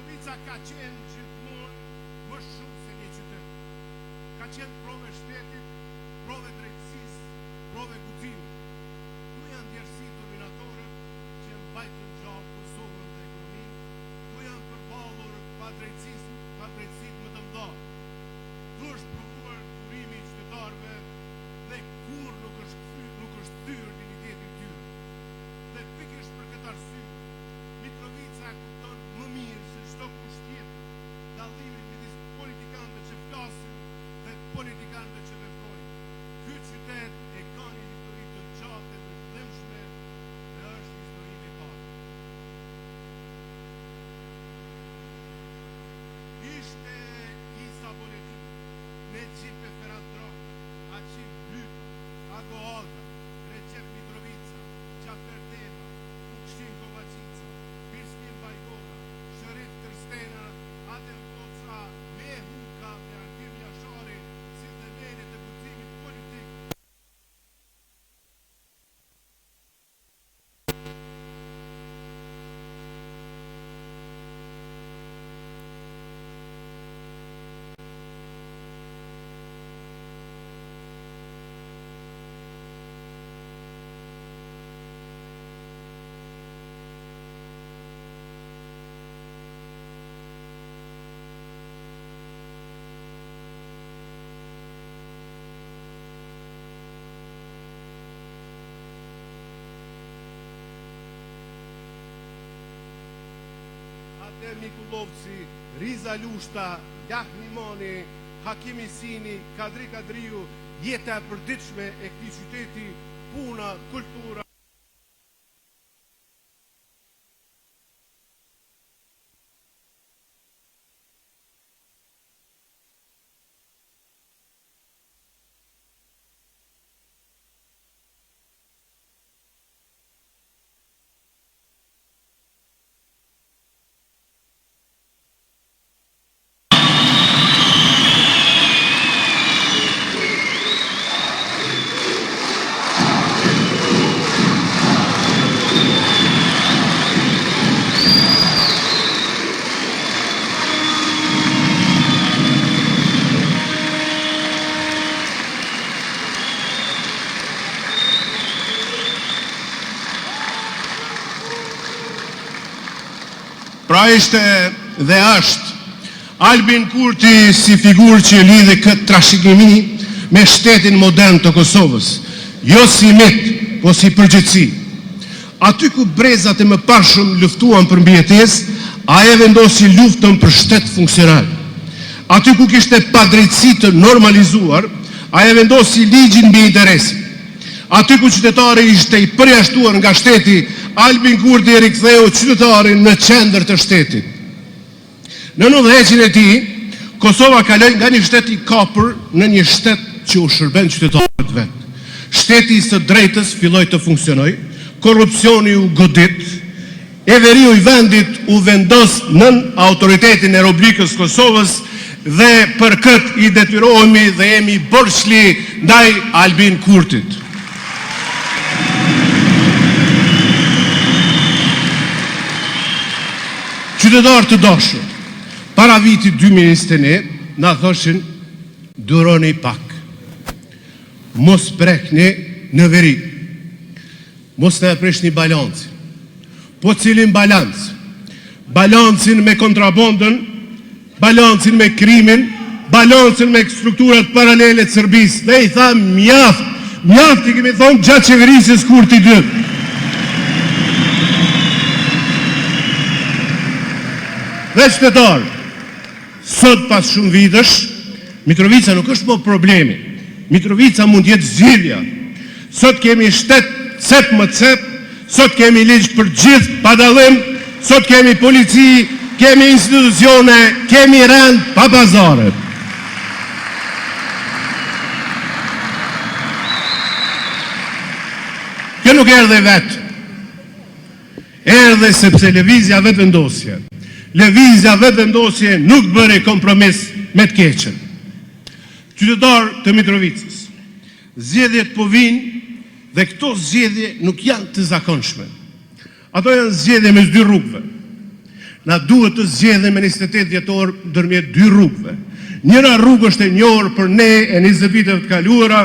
Mitrovica ka qenë gjithmonë më shumë se një qytet. Ka qenë prove shtetit, prove drejtësisë, prove guximit. Tu janë djersi dominatore që mbajtën gjallë Kosovën dhe ekonominë. Tu janë përballur pa drejtësi më të mëdha. Tu është provuar durimi i qytetarëve dhe kur nuk është thyer dignitetin tyre. Dhe pikërisht për këtë arsye, Mitrovica kupton më mirë se çdo kusht tjetër dallimin midis politikanëve që flasin dhe politikanëve që veprojnë. Ky qytet e ka një histori të gjatë dhe të dëmshme dhe është historinë e parë. Ishte Isa Boletin, Necip Ferandron, Acim Blypa, Ago Olga, Recep Mitrovica, Gjafer Deva, Ukshtin Kovacica, Birskim Bajgora, Shërif Trstena, Adem Koca, Mehuka dhe Artim Jashari, si dhe vene të guximit politik. Mikulovci, Riza Lushta, Jahni Moni, Hakimi Sini, Kadri Kadriu, jeta e përditshme e këtij qyteti, puna, kultura. Pra ishte dhe është Albin Kurti si figurë që lidhe këtë trashëgimi me shtetin modern të Kosovës, jo si mit, po si përgjithësi. Aty ku brezat e mëparshëm luftuan për mbijetesë, ai e vendosi luftën për shtet funksional. Aty ku kishte padrejtësi të normalizuar, ai e vendosi ligjin mbi interesin. Aty ku qytetari ishte i përjashtuar nga shteti, Albin Kurti e riktheu qytetarin në qendër të shtetit. Në udhëheqjen e tij, Kosova kaloi nga një shtet i kapur në një shtet që u shërben qytetarët vet. Shteti i së drejtës filloi të funksionoj, korrupsioni u godit, e veriu i vendit u vendos nën autoritetin e Republikës Kosovës dhe për këtë i detyrohemi dhe jemi borxhli ndaj Albin Kurtit. Qytetarë të dashur, para vitit 2021, na thoshin, duroni pak, mos prekni në veri, mos të prishni balancin. Po cilin balans? Balancin me kontrabandën, balancin me krimin, balancin me strukturat paralele të Serbisë. Dhe i tha, mjaft i kemi thonë gjatë qeverisjes Kurti 2. Dhe qytetarë, sot pas shumë vitësh, Mitrovica nuk është më problemi. Mitrovica mund jetë zgjidhja. Sot kemi shtet cep më cep, sot kemi ligj për gjithë pa dallim, sot kemi polici, kemi institucione, kemi rend pa pazare. Kjo nuk erdhe vetë. Erdhe sepse lëvizja vetë vendosje. Lëvizja vetë vendosje nuk bëri kompromis me të keqen. Qytetar të Mitrovicës, zgjedhjet po vinë dhe këto zgjedhje nuk janë të zakonshme. Ato janë zgjedhje mes dy rrugëve. na duhet të zgjedhim me 28 vjetor ndërmjet dy rrugëve. Njëra rrugë është e njohur për ne e 20 viteve të kaluara,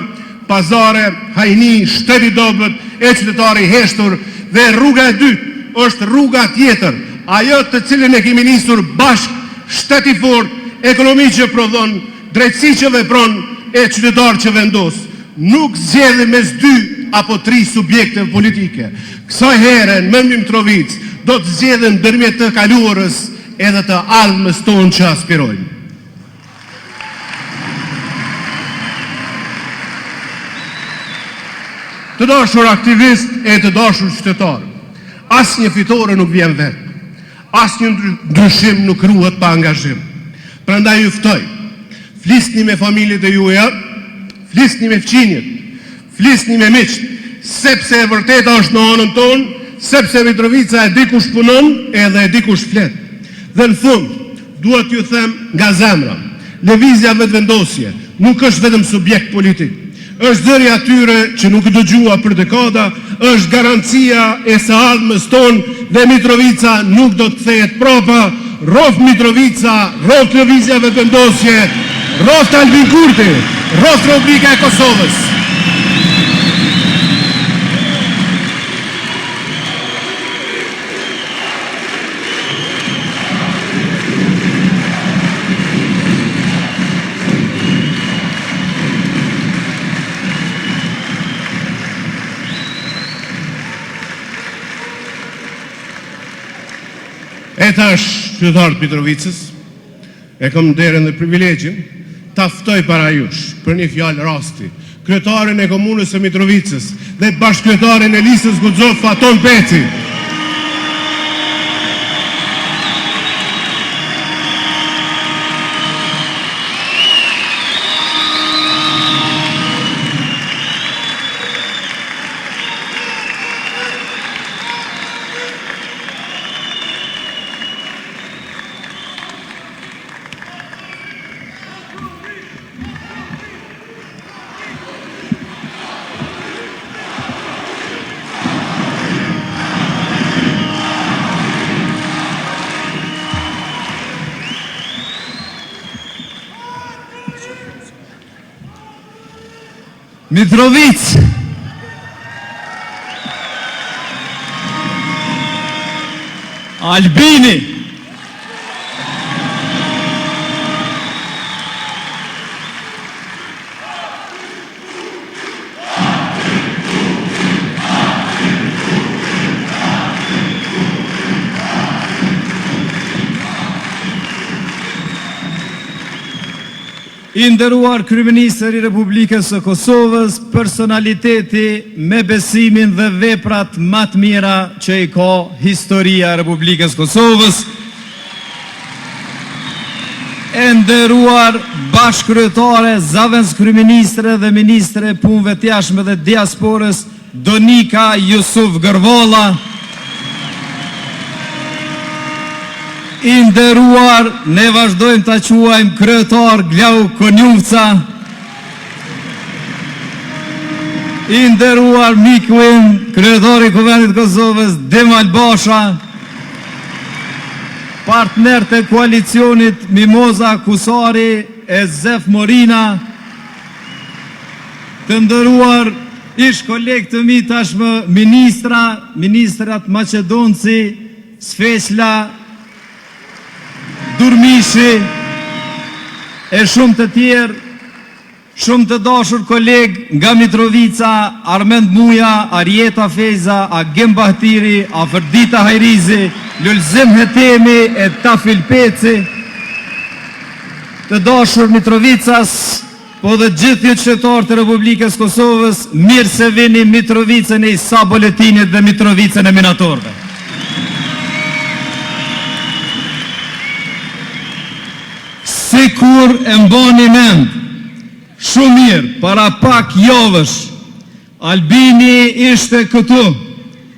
pazare, hajni, shteti dobët, e qytetari heshtur, dhe rruga e dytë është rruga tjetër, ajo të cilën e kemi nisur bashkë, shteti fort, ekonomi që prodhon, drejtësi që vepron, e qytetar që vendos. Nuk zgjedhim mes 2 apo 3 subjekte politike. Kësaj here në Mitrovic do të zgjedhim ndërmjet të kaluarës edhe të ardhmës tonë që aspirojmë. Të dashur aktivist e të dashur qytetar, asnjë fitore nuk vjen vetë, asnjë ndryshim nuk ruhet pa angazhim. Prandaj ju ftoj, flisni me familjet e juaja, flisni me fqinjet, flisni me miqt, sepse e vërteta është në anën tonë, sepse Mitrovica e di kush punon edhe e di kush flet. Dhe në fund, duhet ju them nga zemra, lëvizja vetëvendosje nuk është vetëm subjekt politik. Është dhëri atyre që nuk dëgjua për dekada, është garancia e së ardhmës tonë dhe Mitrovica nuk do të kthehet prapa. Rof Mitrovica, rof lëvizja vetëvendosje, rof Albin Kurti, rof Republika e Kosovës. E tash qytetarët Mitrovicës, e kam derën dhe privilegjin, ta ftoj para jush për një fjalë rasti, kryetarin e komunës së Mitrovicës dhe bashkëkryetarin e listës Guxov Faton Peci. Mitrovic, Albini, i nderuar kryeministri i Republikës së Kosovës, personaliteti me besimin dhe veprat më të mira që i ka historia e Republikës Kosovës, e nderuar bashkëkryetare, zavens kryeministre dhe ministre punëve të jashtme dhe diasporës Donika Jusuf Gërvolla, i nderuar, ne vazhdojmë ta quajmë kryetar Glau Konjuvca, i nderuar miku im, kryetari i Kuvendit të Kosovës Demal Basha, partnerët e koalicionit Mimoza Kusari e Zef Morina, të nderuar ish kolegë të mi tashmë ministrat Maqedonci, Sfesla, Durmishi, e shumë të tjerë, shumë të dashur kolegë nga Mitrovica, Armend Muja, Arjeta Feza, Agem Bahtiri, Aferdita Hajrizi, Lulzim Hetemi e Tafil Peci, të dashur Mitrovicas, po dhe gjithë ju qytetarët të Republikës Kosovës, mirë se vini Mitrovicën e Isa Boletinit dhe Mitrovicën e Minatorëve. Sikur e mbani mend, shumë mirë, para pak javësh, Albini ishte këtu,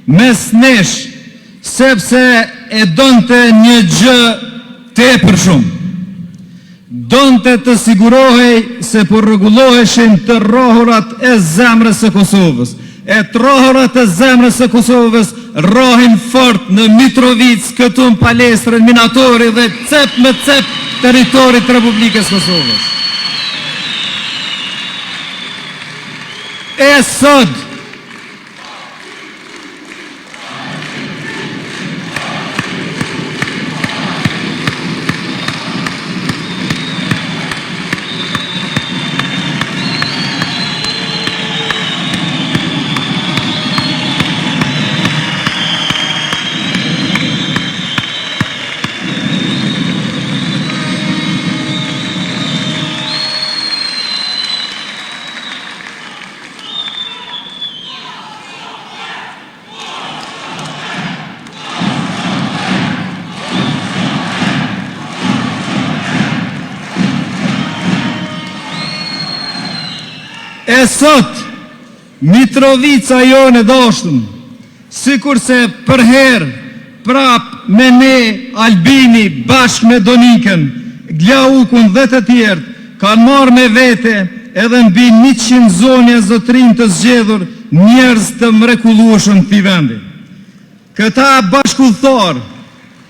mes nesh, sepse e donte një gjë tepër shumë. Donte të sigurohej se po rregulloheshin të rrohurat e zemrës së Kosovës. e trohërat e zemrës së Kosovës rohin fort në Mitrovic, këtu në palestrën minatori dhe cep me cep teritorit Republikës Kosovës. E sot, Mitrovica jo në dashtëm, sikur se përherë, prap me ne, Albini, bashkë me Donikën, Glaukun dhe të tjerë, kanë marrë me vete edhe mbi 100 zonje zotrin të zgjedhur njerëz të mrekullueshëm të vendi. Këta bashkulltar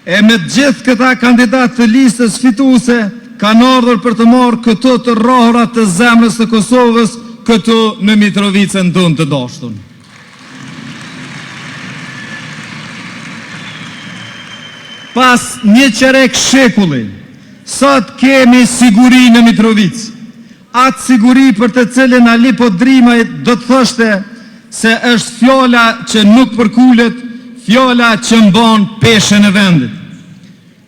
e me gjithë këta kandidat të listës fituese kanë ardhur për të marrë këto të rrohura të zemrës të Kosovës këtu në Mitrovicën tonë të dashtun. Pas një qerek shekulli, sot kemi siguri në Mitrovicë. Atë siguri për të cilën Ali Podrimaj do të thoshte se është fjala që nuk përkullet, fjala që mban peshën e vendit.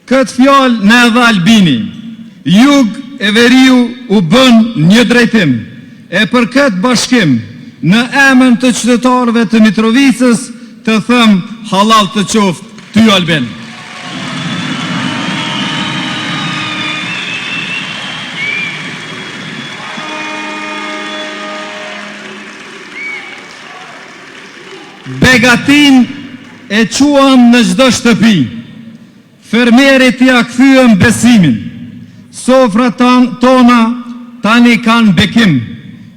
Këtë fjalë në edhe Albini, jug e veriu u bën një drejtim. E për këtë bashkim, në emën të qytetarëve të Mitrovicës, të thëm halal të qoftë ty Albin. Begatin e quam në çdo shtëpi, fermerit ja kthyem besimin, sofrat tona tani kanë bekim.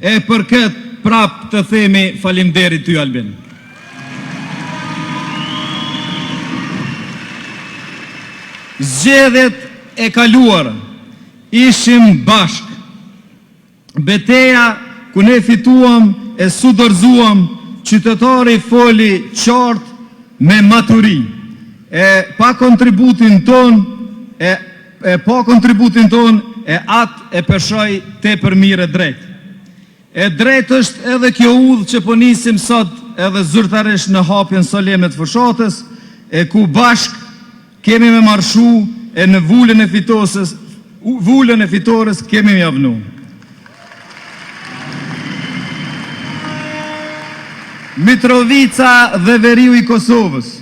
E për këtë prap të themi faleminderit ty Albin. Zgjedhjet e kaluara ishim bashk. Beteja ku ne fituam e sudorzuam, qytetari foli qartë me maturi. E pa kontributin ton, e atë e peshoj tepër mirë e drejtë. E drejt është edhe kjo udhë që po nisim sot edhe zyrtarisht në hapjen solene të fushatës, e ku bashk kemi me marshu e në vullën e fitores kemi me javnu. Mitrovica dhe veriu i Kosovës,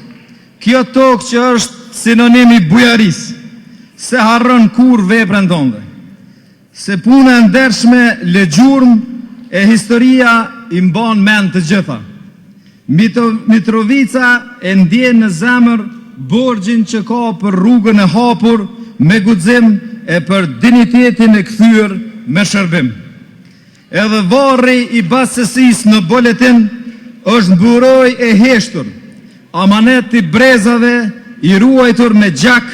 kjo tokë që është sinonimi bujaris, se harron kur veprën tonë, se punë e ndershme legjurm e historia i mban mend të gjitha. Mitrovica e ndjen në zemër borxhin që ka për rrugën e hapur me guxim e për dinitetin e kthyer me shërbim. Edhe varri i basësisë në boletin është mburoj e heshtur, amanet i brezave i ruajtur me gjak,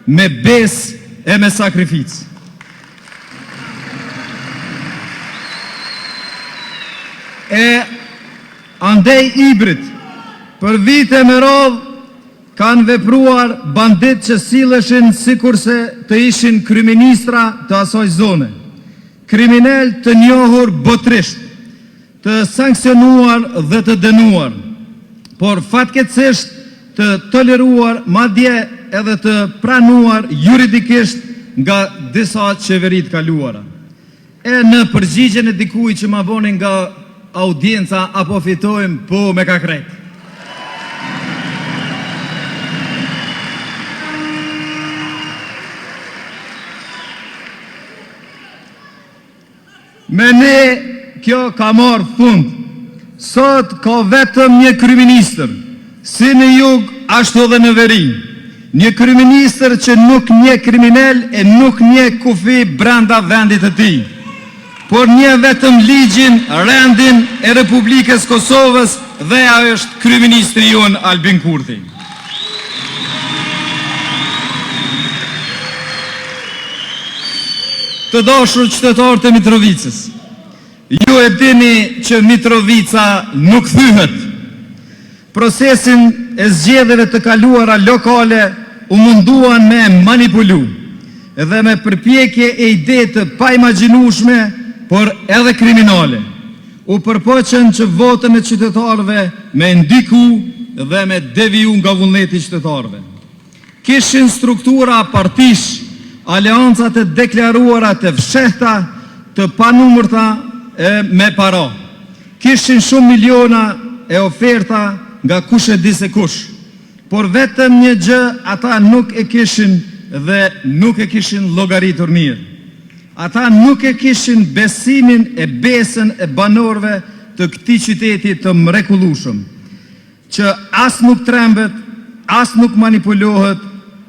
me bes e me sakrificë. E andej ibrit, për vite me radhë kanë vepruar bandit që silleshin sikurse të ishin kryeministra të asaj zone. Kriminal të njohur botrisht, të sankcionuar dhe të dënuar, por fatkeqësisht të toleruar, madje edhe të pranuar juridikisht nga disa qeverit kaluara. E në përgjigjen e dikujt që ma bonin nga audienca apo fitojmë po me kakret. Me ne kjo ka marrë fund. Sot ka vetëm një kryeministër, si në jug ashtu edhe në veri. Një kryeministër që nuk një kriminal e nuk një kufi brenda vendit të tij, por një vetëm ligjin, rendin e Republikës Kosovës dhe është kryeministri jon Albin Kurthi. Të dashur qytetarë të Mitrovicës, ju e dini që Mitrovica nuk thyhet. Procesin e zgjedhjeve të kaluara lokale u munduan me manipulu dhe me përpjekje e ide të paimagjinueshme, por edhe kriminale. U përpoqen që votën e qytetarëve me ndiku dhe me deviju nga vullneti i qytetarëve. Kishin struktura partish, aleancat e deklaruara të fshehta, të panumërta me para. Kishin shumë miliona e oferta nga kush e di se kush. Por vetëm një gjë ata nuk e kishin dhe nuk e kishin llogaritur mirë. Ata nuk e kishin besimin e besën e banorëve të këtij qyteti të mrekullueshëm, që as nuk trembet, as nuk manipulohet,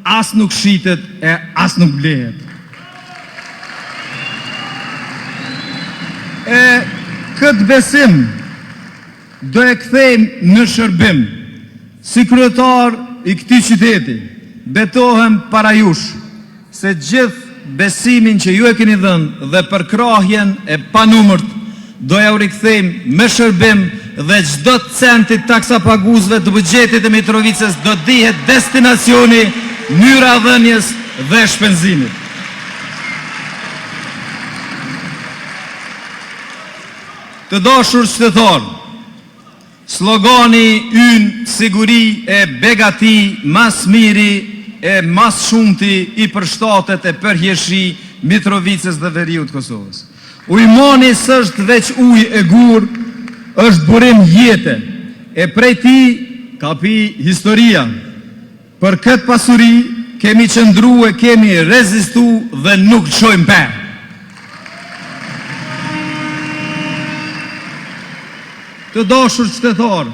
as nuk shitet e as nuk blehet. E këtë besim do e kthejmë në shërbim. Si kryetar i këtij qyteti, betohem para jush se gjithë besimin që ju e keni dhënë dhe përkrahjen e panumërt do ja u rikthejmë me shërbim dhe çdo centi taksapaguesve të buxhetit të Mitrovicës do dihet destinacioni, mënyra dhënies dhe shpenzimit. Të dashur qytetarë, slogani ynë siguri e begati, mas miri e mas shumti i përshtatet e përhjeshi Mitrovicës dhe veriut Kosovës. Ujmoni s'është veç ujë e gur, është burim jete, e prej ti ka pi historia. Për këtë pasuri kemi qëndru e kemi rezistu dhe nuk qojmë për. Të dashur qytetarë,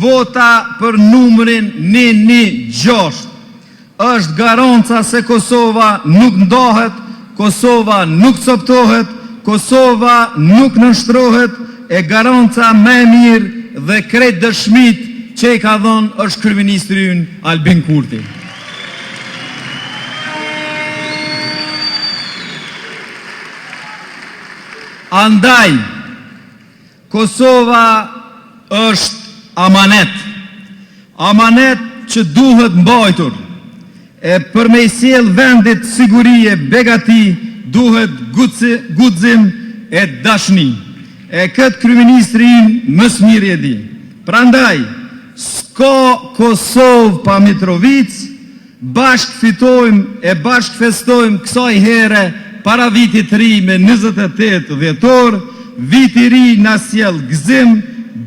vota për numrin 116 është garanca se Kosova nuk ndahet, Kosova nuk coptohet, Kosova nuk nënshtrohet, e garanca më e mirë dhe krejt dëshmit që i ka dhënë është kryeministri ynë Albin Kurthi. Andaj, Kosova është amanet. Amanet që duhet mbajtur. E për me i sjell vendit siguri e begati duhet guxim e dashni. E këtë kryeministri më së miri e di. Prandaj, s'ka Kosovë pa Mitrovicë, bashkë fitojmë e bashkë festojmë kësaj here para vitit ri me 28 dhjetor, viti ri na sjell gëzim,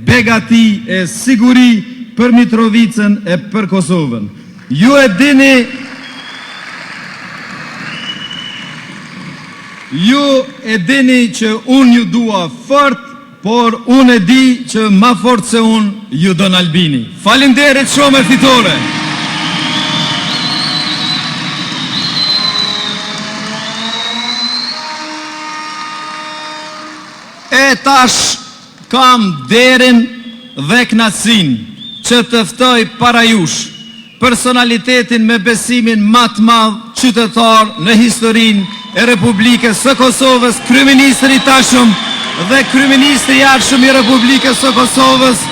begati e siguri për Mitrovicën e për Kosovën. Ju e dini që unë ju dua fort, por unë e di që ma fort se unë ju don Albini. Faleminderit shumë e fitore. E tash kam derin dhe knacin që të ftoj para jush personalitetin me besimin më të madh qytetar në historinë e Republikës së Kosovës, kryeministri tashëm dhe kryeministri i ardhshëm i Republikës së Kosovës,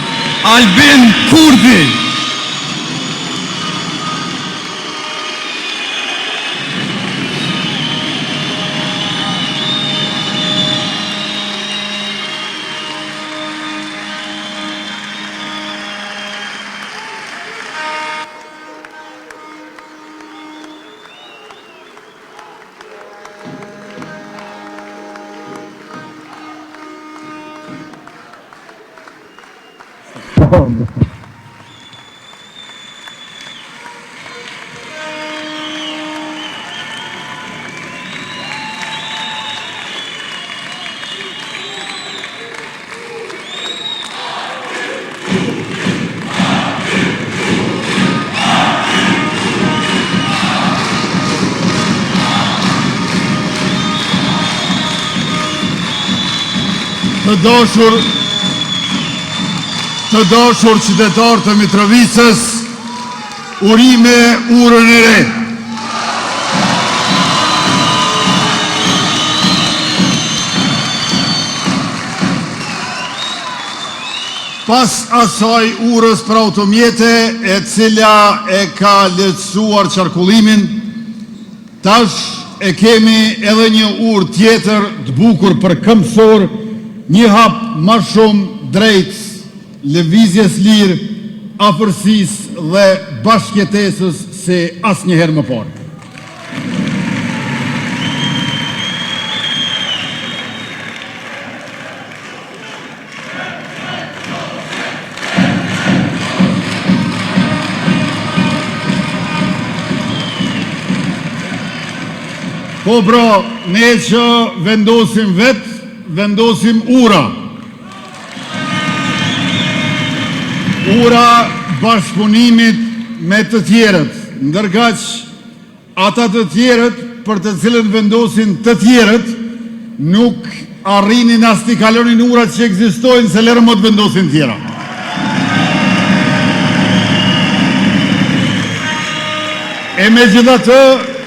Albin Kurthi. Të dashur Të dashur qytetarë të Mitrovicës, urime urën e re. Pas asaj urës për automjete e cila e ka lehtësuar qarkullimin, tash e kemi edhe një urë tjetër të bukur për këmbësor, një hap më shumë drejt lëvizjes lirë, afërsisë dhe bashkëjetesës se asnjëherë më parë. Po bro, ne që vendosim vetë, vendosim ura. Ura bashkëpunimit me të tjerët, ndërkaq ata të tjerët për të cilën vendosin të tjerët, nuk arrinin as t'i kalonin urat që ekzistojnë se lërë më të vendosin tjera. E me gjithatë,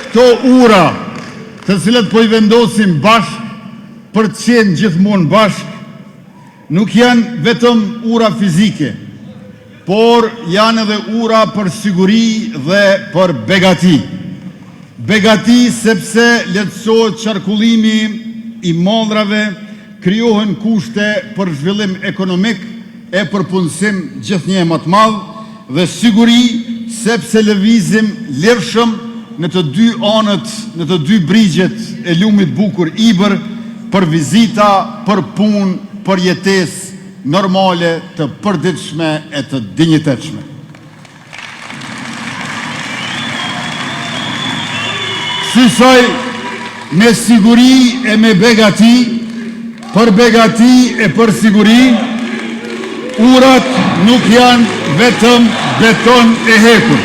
këto ura, të cilët po i vendosim bashk, për të qenë gjithmonë bashk, nuk janë vetëm ura fizike, por janë edhe ura për siguri dhe për begati. Begati sepse lehtësohet qarkullimi i modhrave, krijohen kushte për zhvillim ekonomik e për punësim gjithnjë më të madh, dhe siguri sepse lëvizim lirshëm në të dy anët, në të dy brigjet e lumit bukur Ibër, për vizita, për punë, për jetesë normale të përditshme e të dinjitetshme. Sysoj me siguri e me begati, për begati e për siguri, urat nuk janë vetëm beton e hekur.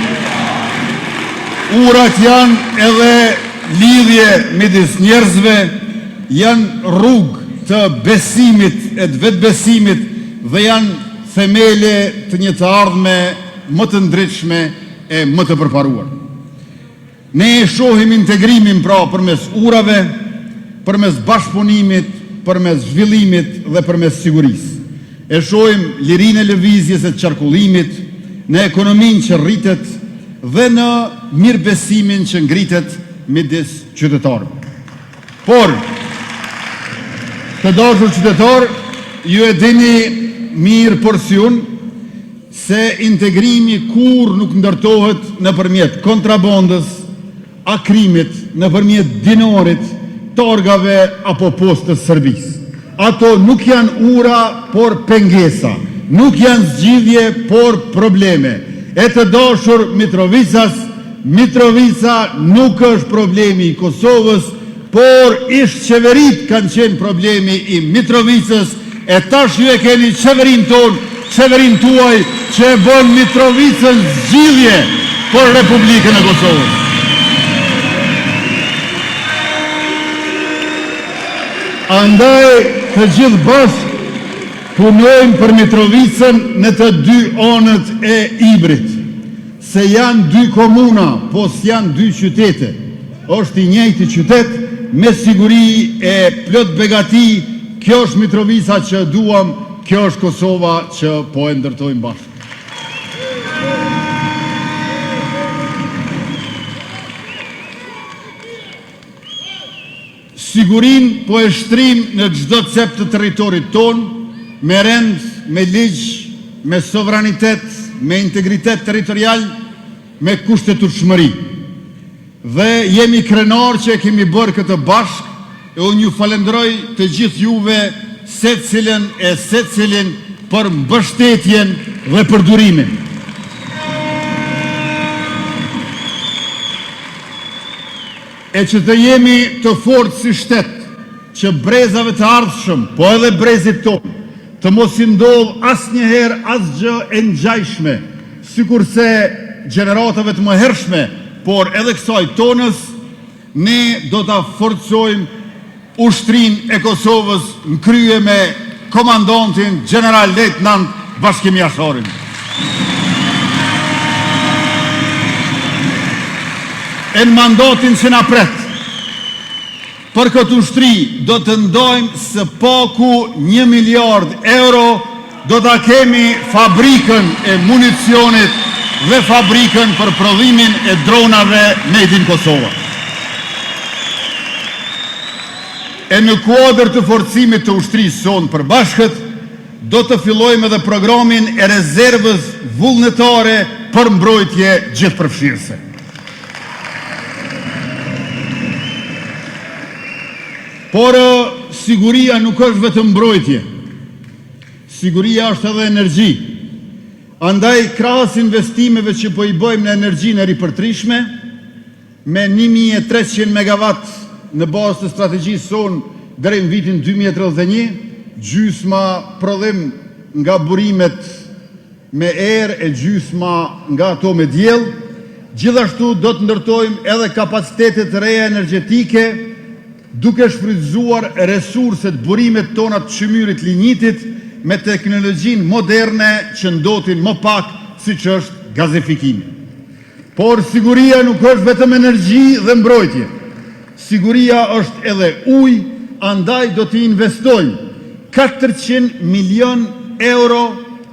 Urat janë edhe lidhje midis njerëzve, janë rrugë të besimit e të vetbesimit dhe janë themele të një të ardhme më të ndritshme e më të përparuar. Ne e shohim integrimin pra përmes urave, përmes bashkëpunimit, përmes zhvillimit dhe përmes sigurisë. E shohim lirinë e lëvizjes e qarkullimit, në ekonominë që rritet dhe në mirëbesimin që ngritet midis qytetarëve. Por, të dashur qytetarë, ju e dini mirë porsion se integrimi kur nuk ndërtohet nëpërmjet kontrabandës, akrimit, nëpërmjet dinarit, targave apo postës sërbisë. Ato nuk janë ura, por pengesa, nuk janë zgjidhje, por probleme. E të dashur Mitrovicas, Mitrovica nuk është problemi i Kosovës, por ish qeverit kanë qenë problemi i Mitrovicës, e tash ju e keni qeverin ton, qeverin tuaj, që e bën Mitrovicën zgjidhje për Republikën e Kosovës. Andaj të gjithë bashkë punojmë për Mitrovicën në të dy anët e Ibrit, se janë dy komuna, po s'janë dy qytete. Është i njëjti qytet, me siguri e plot begati, kjo është Mitrovica që duam, kjo është Kosova që po e ndërtojmë bashkë. Sigurin po e shtrim në çdo cep të territorit ton, me rend, me ligj, me sovranitet, me integritet territorial, me kushtetutshmëri. Dhe jemi krenar që e kemi bërë këtë bashk, e unë ju falenderoj të gjithë juve secilin për mbështetjen dhe për durimin. E që të jemi të fortë si shtet, që brezave të ardhshëm, po edhe brezit tonë, të mos i ndodh asnjëherë asgjë e ngjajshme, sikurse gjeneratave të mëhershme, por edhe kësaj tonës, ne do ta forcojmë ushtrinë e Kosovës në krye me komandantin general lejtnant bashkimi jasharin. E në mandatin që na pret, për këtë ushtri do të ndojmë së paku 1 miliard euro, do të kemi fabrikën e municionit dhe fabrikën për prodhimin e dronave made in Kosova. E në kuadër të forcimit të ushtrisë sonë përbashkët, do të fillojmë edhe programin e rezervës vullnetare për mbrojtje gjithëpërfshirëse. Por siguria nuk është vetëm mbrojtje, siguria është edhe energji. Andaj krahas investimeve që po i bëjmë në energjinë e ripërtrishme, me 1300 megawatt në bazë të strategjisë sonë deri në vitin 2031, gjysma prodhim nga burimet me erë e gjysma nga ato me diell. Gjithashtu do të ndërtojmë edhe kapacitetet të reja energjetike, duke shfrytzuar resurset burimet tona të çmyrit lignitit me teknologjinë moderne që ndotin më pak siç është gazifikimi. Por siguria nuk është vetëm energji dhe mbrojtje. Siguria është edhe ujë, andaj do të investojmë 400 milion euro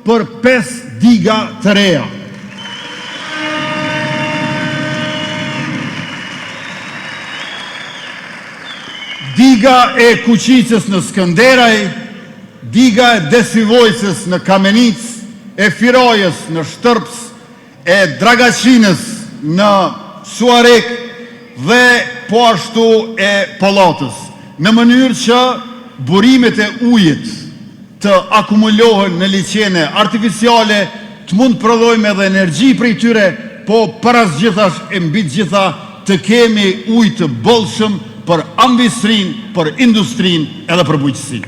për 5 diga të reja. Diga e Kuqicës në Skënderaj, diga e Desivojcës në Kamenic, e Firojës në Shtërps, e Dragaçinës në Suarek dhe po ashtu e Pollatës, në mënyrë që burimet e ujit të akumulohen në liçene artificiale, të mund prodhojmë edhe energji prej tyre, po parazgjithash e mbi të gjitha të kemi ujë të bollshëm për ambistrin, për industrin edhe për bujqësin.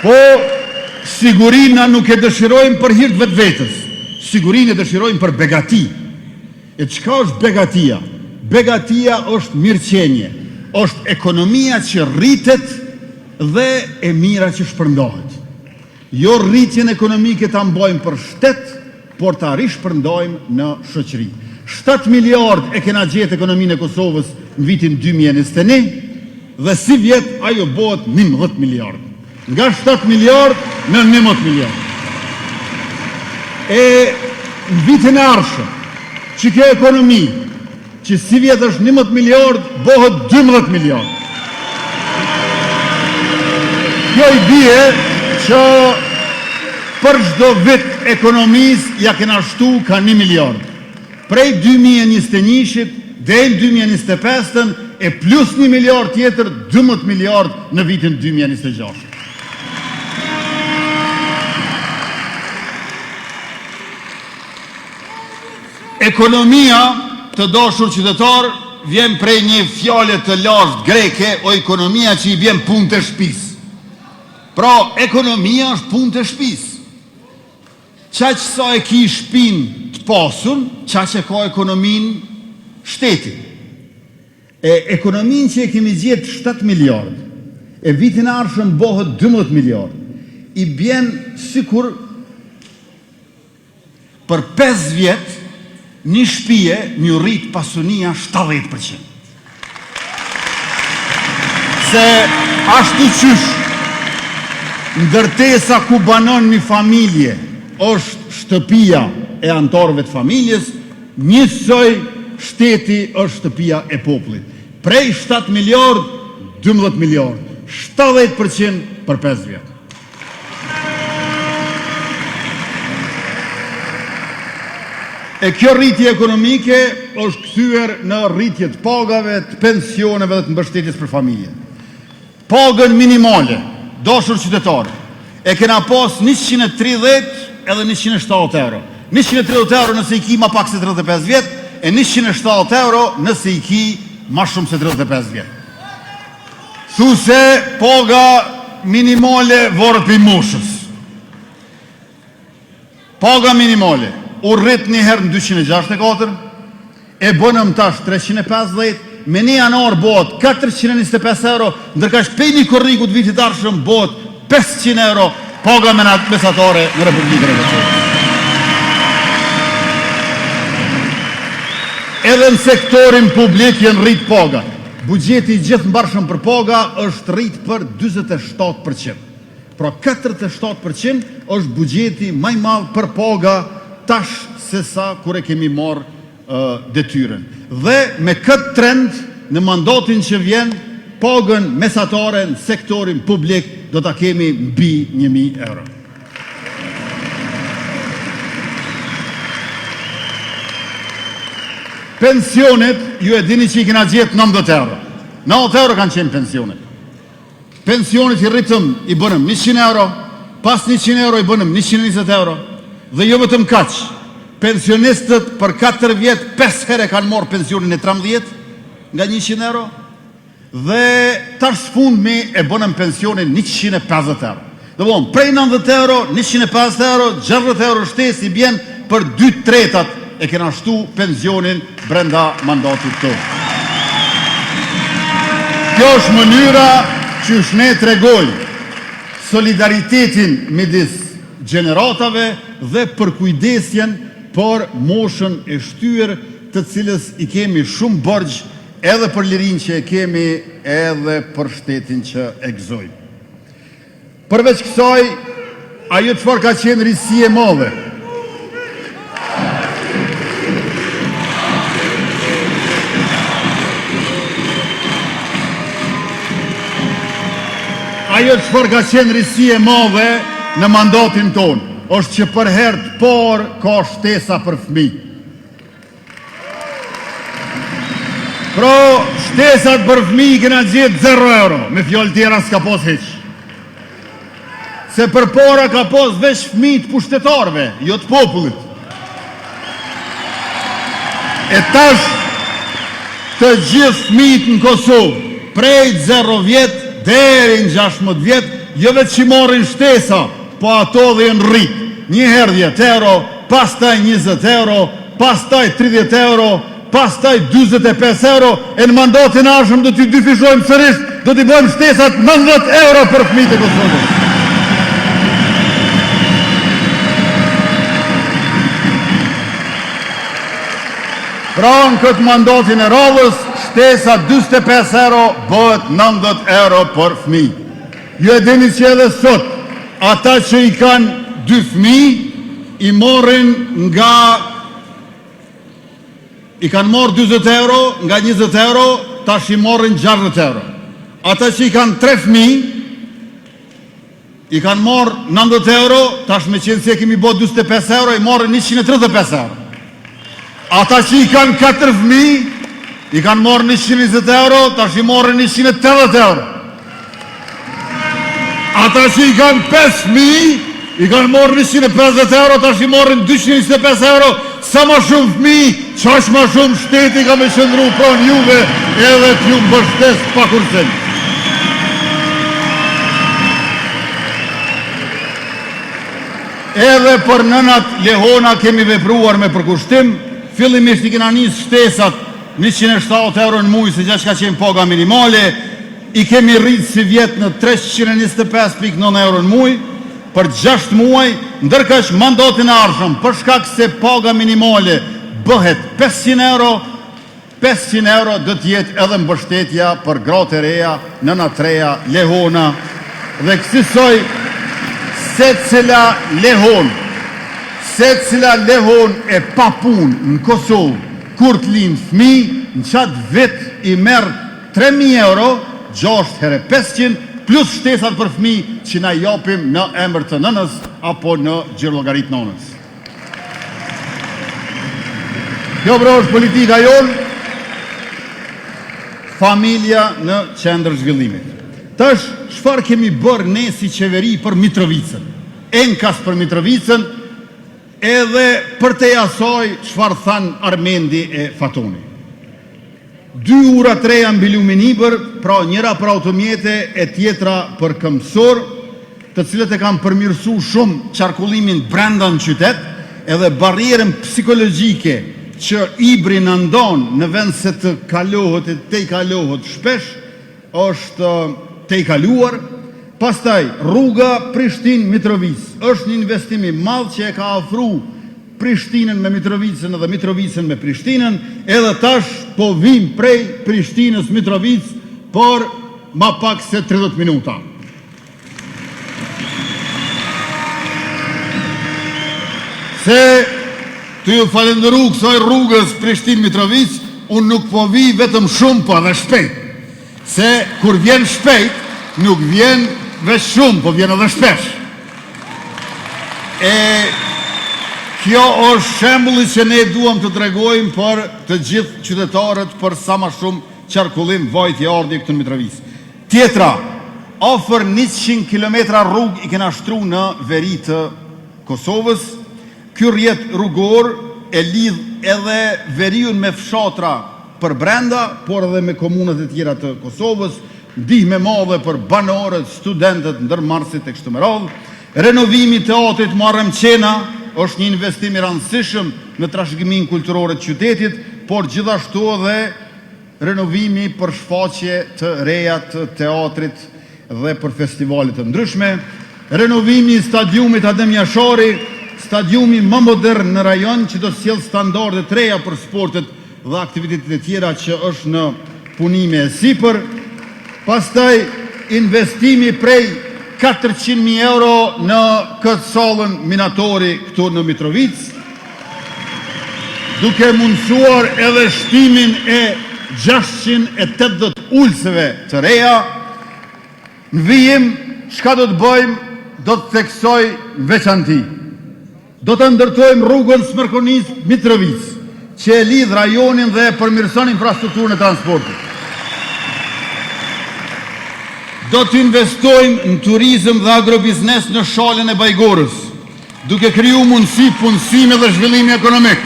Po, sigurina nuk e dëshirojmë për hir të vetvetes. Sigurinë e dëshirojmë për begati. E çka është begatia? Begatia është mirëqenie, është ekonomia që rritet dhe e mira që shpërndohet. Jo rritjen ekonomike ta mbajmë për shtet, por ta rishpërndojmë në shoqëri. 7 miliard e kena gjetë ekonominë e Kosovës në vitin 2021 dhe si vjet ajo bëhet 11 miliard. Nga 7 miliard në 11 miliard. E në vitin e ardhshëm, që kjo ekonomi, që si vjet është 11 miliard, bëhet 12 miliard. Kjo i bie që për çdo vit ekonomisë ja kena shtu ka 1 miliard. Prej 2021-shit dhe në 2025-ën e plus 1 miliard tjetër, 12 miliard në vitin 2026. Ekonomia, të dashur qytetar, vjen prej një fjale të lashtë greke, o ekonomia që i vjen punë të shtëpisë. Pra, ekonomia është punë të shtëpisë. Qaq sa e ki shtëpinë të pasur, qaq e ka ekonominë shteti. E ekonominë që e kemi gjetë 7 miliard, e vitin e ardhshëm bëhet 12 miliard, i bjen sikur për 5 vjet një shtëpie një rrit pasunia 70%. Se ashtu qysh ndërtesa ku banon një familje është shtëpia e antarëve të familjes, njësoj shteti është shtëpia e popullit. Prej 7 miliard, 12 miliard, 70% për 5 vjet. E kjo rritje ekonomike është kthyer në rritje të pagave, të pensioneve dhe të mbështetjes për familje. Pagën minimale, dashur qytetarë, e kena pas 130 edhe 170 euro. 130 euro nëse i ki ma pak se 35 vjet, e 170 euro nëse i ki ma shumë se 35 vjet. Thu se paga minimale vorët për moshës. Paga minimale u rrit një herë në 264, e bënëm tash 350, me 1 janar bëhet 425 euro, ndërka shpejni korrigut vitit arshëm bëhet 500 euro paga mesatare në Republikën e Kosovës. Edhe në sektorin publik janë rrit paga. Bugjeti gjithë mbarshëm për paga është rrit për 47%. Pra 47% është bugjeti maj madh për paga tash se sa kur e kemi marrë detyren. Dhe me këtë trend në mandatin që vjen, pagën mesatare në sektorin publik do ta kemi mbi 1.000 euro. Pensionet, ju e dini që i kena gjetë 90 euro. 90 euro kanë qenë pensionet. Pensionet i rritëm i bënëm 100 euro, pas 100 euro i bënëm 120 euro, dhe jo vetëm kaq, pensionistët për 4 vjetë 5 herë kanë morë pensionin e 13 nga 100 euro, dhe tash fund me e bënëm pensionin 150 euro. Dhe bon, prej 90 euro, 150 euro, 60 euro shtes i bjen për 2/3 e kena shtu pensionin brenda mandatit të. Kjo është mënyra që ne tregojmë solidaritetin midis gjeneratave dhe përkujdesjen për moshën e shtyr, të cilës i kemi shumë borxh edhe për lirin që e kemi edhe për shtetin që e gëzojmë. Përveç kësaj, ajo çfarë ka qenë risi e madhe. Ajo çfarë ka qenë risi e madhe në mandatin tonë, është që për herë të parë ka shtesa për fëmijë. Pra, shtesat për fëmijë kena gjetë 0 euro, me fjalë tjera s'ka pas hiç. Se për para ka pas veç fëmijë të pushtetarëve, jo të popullit. E tash të gjithë fëmijët në Kosovë, prej 0 vjet deri në 16 vjet, jo vetë që marrin shtesa, po ato dhe janë rritë. Një herë 10 euro, pastaj 20 euro, pastaj 30 euro, pastaj 45 euro, e në mandatin arshëm do t'i dyfishojmë sërish, do t'i bëjmë shtesat 90 euro për fëmijët e Kosovës. Pra në këtë mandatin e radhës, shtesa 45 euro bëhet 90 euro për fëmijë. Ju e dini që edhe sot, ata që i kanë 2 fëmijë, i kanë marrë 20 euro, nga 20 euro, tash i marrin 60 euro. Ata që i kanë 3 fëmijë, i kanë marrë 90 euro, tash me qenë se kemi bërë 25 euro, i marrin 135 euro. Ata që i kanë 4 fëmijë, i kanë marrë 120 euro, tash i marrin 180 euro. Ata që i kanë 5 fëmijë, i kanë marrë 150 euro, tash i marrin 225 euro. Sa ma shumë fëmijë, qash ma shumë shteti ka me qëndru pranë juve, edhe t'ju mbështes pa kursen. Edhe për nënat Lehona kemi vepruar me përkushtim. Fillimisht i kena nisë shtesat 170 euro në muj, se gjash ka qenë paga minimale, i kemi rritë si vjetë në 325.9 euro në muj, për 6 muaj, ndërkash mandatin e ardhshëm, për shkak se paga minimale bëhet 500 euro, 500 euro do t'jetë edhe mbështetja për gratë e reja, nënat reja, Lehona, dhe kësisoj se cila lehon e pa punë në Kosovë, kur t'linë fëmijë, në qatë vit i merë 3.000 euro, 6 herë 500, plus shtesat për fëmijë që na japim në emër të nënës apo në gjirlogarit nënës. Kjo bro është politika jonë, familja në qendër zhvillimit. Tash, çfarë kemi bërë ne si qeveri për Mitrovicën? Enkas për Mitrovicën, edhe për te asaj çfarë than Armendi e Fatoni. 2 ura të reja mbi Luminibër, pra njëra për automjete e tjetra për këmbësor, të cilët e kam përmirësu shumë qarkullimin brenda në qytet, edhe barrierën psikologjike që Ibri në ndonë në vend se të kalohet e te i kalohet shpesh, është te i kaluar. Pastaj, rruga Prishtinë-Mitrovic është një investim i madh që e ka afru Prishtinën me Mitrovicën dhe Mitrovicën me Prishtinën, edhe tash po vim prej Prishtinës Mitrovic, por ma pak se 30 minuta. Se të ju falenderu kësaj rrugës Prishtinë-Mitrovic, unë nuk po vi vetëm shumë, po edhe shpejt. Se kur vjen shpejt, nuk vjen veç shumë, po vjen edhe shpesh. Kjo është shembulli që ne duam të tregojmë për të gjithë qytetarët për sa ma shumë qarkullim vajtje ardhje këtë në Mitrovic. Tjetra, ofër 100 km rrugë i kena shtru në veri të Kosovës. Ky rrjet rrugor e lidh edhe veriun me fshatra për brenda, por edhe me komunat e tjera të Kosovës, ndihme madhe për banorët, studentët, ndërmarrësit e kështu me radhë. Renovimi i teatrit Muharremçena është një investim i rëndësishëm në trashëgiminë kulturore të qytetit, por gjithashtu edhe renovimi për shfaqje të reja të teatrit dhe për festivalet të ndryshme, renovimi i stadiumit Adem Jashari, stadiumi më modern në rajon që do të sjellë standarde të reja për sportet dhe aktivitetet e tjera që është në punime e sipër. Pastaj investimi prej 400.000 euro në këtë sallën minatori këtu në Mitrovic, duke mundësuar edhe shtimin e 680 ulseve të reja. Në vijim, çka do të bëjmë, do të theksoj veçanti. Do të ndërtojmë rrugën Smërkonis Mitrovic, që e lidh rajonin dhe e përmirëson infrastrukturën e transportit. Do të investojmë në turizëm dhe agrobiznes në shalën e Bajgorës, duke kriju mundësi punësimi dhe zhvillimi ekonomik.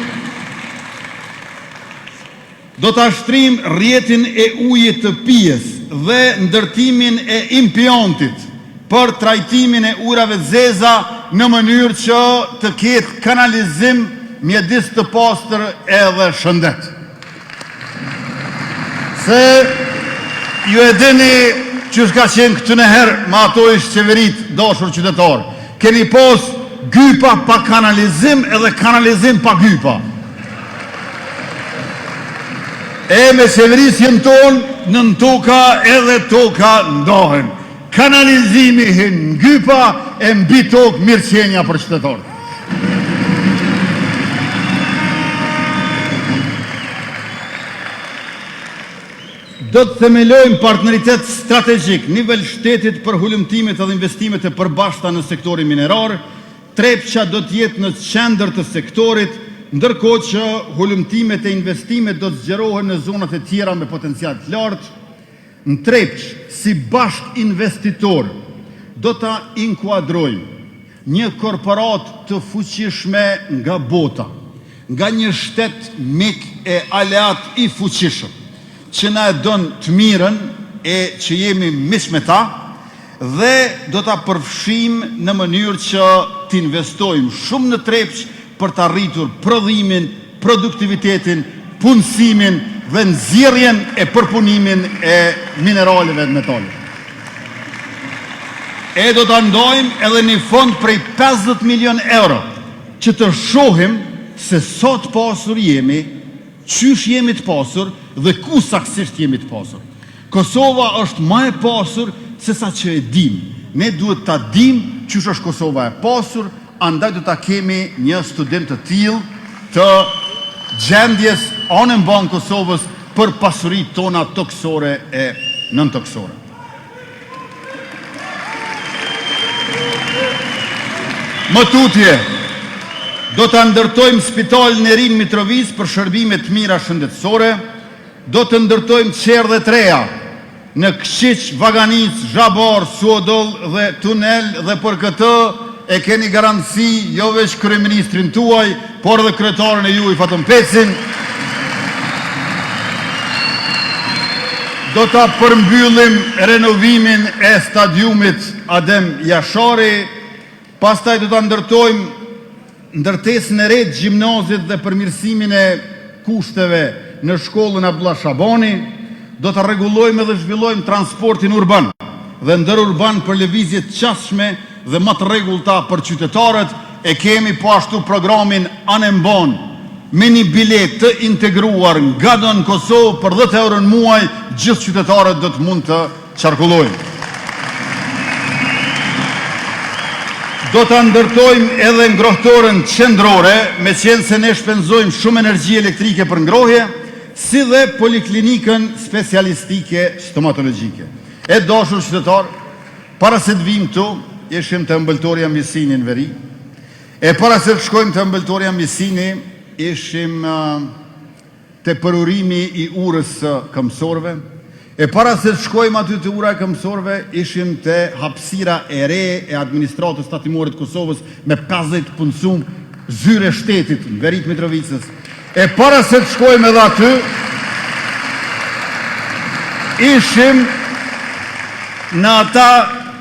Do të ashtrim rrjetin e ujit të pijes dhe ndërtimin e impiontit për trajtimin e ujrave të zeza në mënyrë që të ketë kanalizim mjedis të pastër edhe shëndet. Se ju e dini që shka qenë këtë në herë ma ato ishtë qeverit dashur qytetarë. Keni pos gypa pa kanalizim edhe kanalizim pa gypa. E me qeverisjen tonë në toka edhe toka ndohen. Kanalizimi hin gypa e mbi tokë mirëqenja për qytetarë. Do të themelojmë partneritet strategjik nivel shtetit për hulumtimet dhe investimet e përbashkëta në sektorin minerar. Trepça do të jetë në qendër të sektorit, ndërkohë që hulumtimet e investimet do të zgjerohen në zonat e tjera me potencial të lartë. Në Trepç, si bashk investitor, do të inkuadrojmë një korporat të fuqishme nga bota, nga një shtet mik e aleat i fuqishëm, që na e donë të mirën e që jemi miq me ta, dhe do ta përfshim në mënyrë që të investojmë shumë në Trepç për të arritur prodhimin, produktivitetin, punësimin dhe nxjerrjen e përpunimin e mineraleve dhe metaleve. E do të ndojmë edhe një fond prej 50 milion euro që të shohim se sa të pasur jemi, qysh jemi të pasur dhe ku saksisht jemi të pasur. Kosova është më e pasur se sa që e dim. Ne duhet ta dim qysh është Kosova e pasur, andaj do ta kemi një studim të tillë të gjendjes anën banë Kosovës për pasurit tona toksore e nëntoksore. Më tutje, do të ndërtojmë spitalin e rinë Mitrovic për shërbime të mira shëndetësore, do të ndërtojmë qerdhe të reja në Këshiq, Vaganic, Zhabar, Suodoll dhe tunel, dhe për këtë e keni garanci jo veç kryeministrin tuaj, por dhe kryetarin e juaj Fatëm Pecin. Do të përmbyllim renovimin e stadiumit Adem Jashari, pastaj do të ndërtojmë ndërtesën e re të gjimnazit dhe përmirësimin e kushteve në shkollën Abdullah Shabani, do të rregullojmë dhe zhvillojmë transportin urban dhe ndërurban për lëvizje të qasshme dhe më të rregullta për qytetarët. E kemi po ashtu programin Anembon me një bilet të integruar nga në Kosovë për 10 euro në muaj, gjithë qytetarët do të mund të qarkullojnë. Do të ndërtojmë edhe ngrohtorën qendrore, me qenë se ne shpenzojmë shumë energji elektrike për ngrohje, si dhe poliklinikën specialistike stomatologjike. E dashur qytetar, para se të vim këtu, ishim të ëmbëltorja Misini në veri, e para se të shkojmë të ëmbëltorja Misini, ishim të përurimi i urës këmsorve, e para se të shkojmë aty të ura e këmsorve, ishim të hapësira e re e administratës tatimorit Kosovës me 50 punësum zyre shtetit në verit Mitrovicës. E para se të shkojmë edhe aty, ishim në ata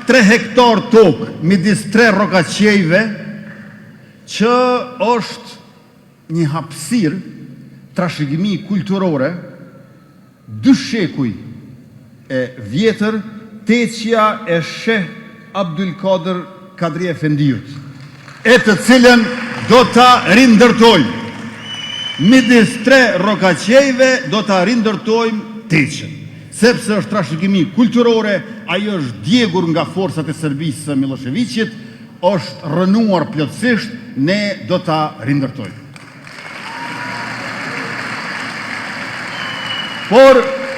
3 hektar tokë midis 3 rokaqejve, që është një hapësirë trashëgimi kulturore 2 shekuj e vjetër, teqja e Sheh Abdulkader Kadri Efendiut, e të cilën do të rindërtojmë. Midis 3 rokaqejve do të rindërtojmë teqën, sepse është trashëgimi kulturore, ajo është djegur nga forcat e Serbisë së Miloševićit, është rënuar plotësisht, ne do të rindërtojmë. Por,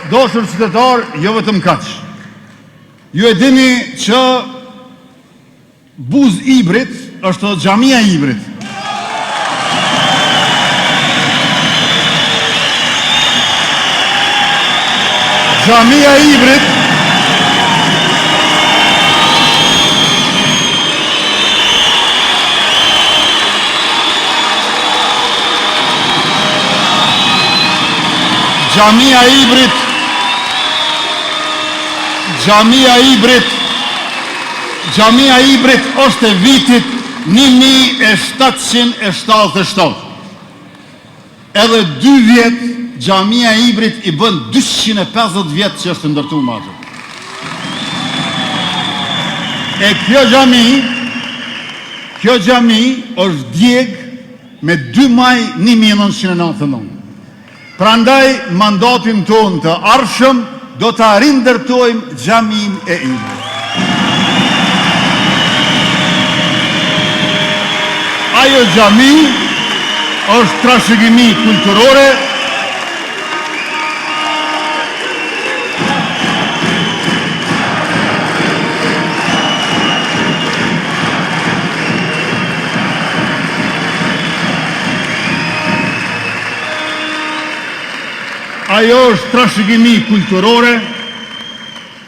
dashur qytetar, jo vetëm kaq. Ju e dini që Buz Ibrit është xhamia e Ibrit. Xhamia e Ibrit Xhamia e Ibrit është e vitit 1777. Edhe 2 vjet Xhamia e Ibrit i bën 250 vjet që është ndërtuar më atë. E kjo xhami është djeg me 2 maj 1999. Prandaj mandatin tonë të ardhshëm do të rindërtojmë xhamin e Ibrit. Ajo xhami është trashëgimi kulturore,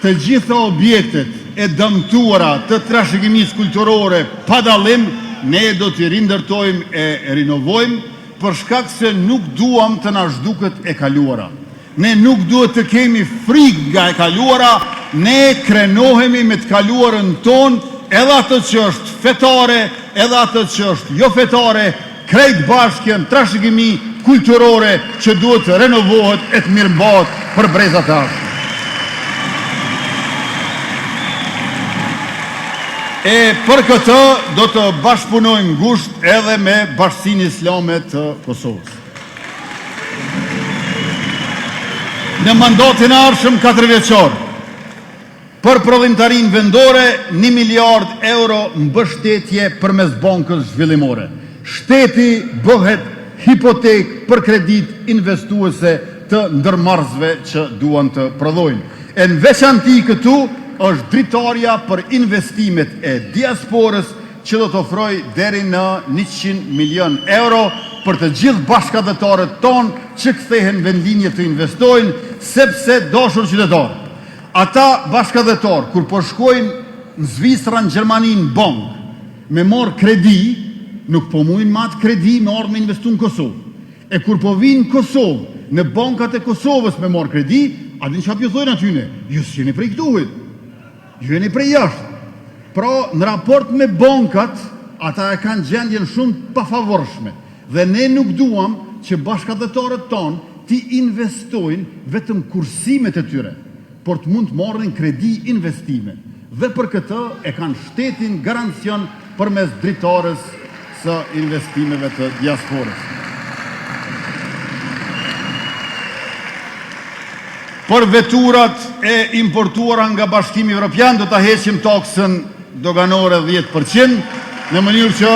të gjitha objektet e dëmtuara të trashëgimisë kulturore pa dallim, ne do t'i rindërtojmë e rinovojmë, për shkak se nuk duam të na zhduket e kaluara. Ne nuk duhet të kemi frikë nga e kaluara, ne krenohemi me të kaluarën tonë, edhe atë që është fetare, edhe atë që është jo fetare, krejt bashkën trashëgimi kulturore që duhet të renovohet e të mirëmbahet për brezat e ardhshme. E për këtë do të bashkëpunojmë ngushtë edhe me Bashkinë Islame të Kosovës. Në mandatin e ardhshëm 4 vjeçor, për prodhimtarinë vendore 1 miliard euro mbështetje përmes bankës zhvillimore. Shteti bëhet hipotek për kredit investuese të ndërmarrësve që duan të prodhojnë. E në veçanti këtu është dritarja për investimet e diasporës që do të ofroj deri në 100 milion euro për të gjithë bashkëdhetarët tonë që kthehen vendlinje të investojnë, sepse dashur qytetarë, ata bashkëdhetarë kur po shkojnë në Zvicra, në Gjermani, në bank, me marrë kredi, nuk po mujnë matë kredi me ardhë me investu në Kosovë. E kur po vinë në Kosovë, në bankat e Kosovës me marrë kredi, adin që apë ju thojnë atyne, ju s'jeni prej këtuhit, ju jeni prej jashtë. Pra, në raport me bankat, ata e kanë gjendjen shumë pafavorshme. Dhe ne nuk duam që bashkëdhetarët tonë ti investojnë vetëm kursimet e tyre, por të mund të marrin kredi investime. Dhe për këtë e kanë shtetin garancion përmes dritares së investimeve të diasporës. Për veturat e importuara nga Bashkimi Evropian do ta heqim taksën doganore 10% në mënyrë që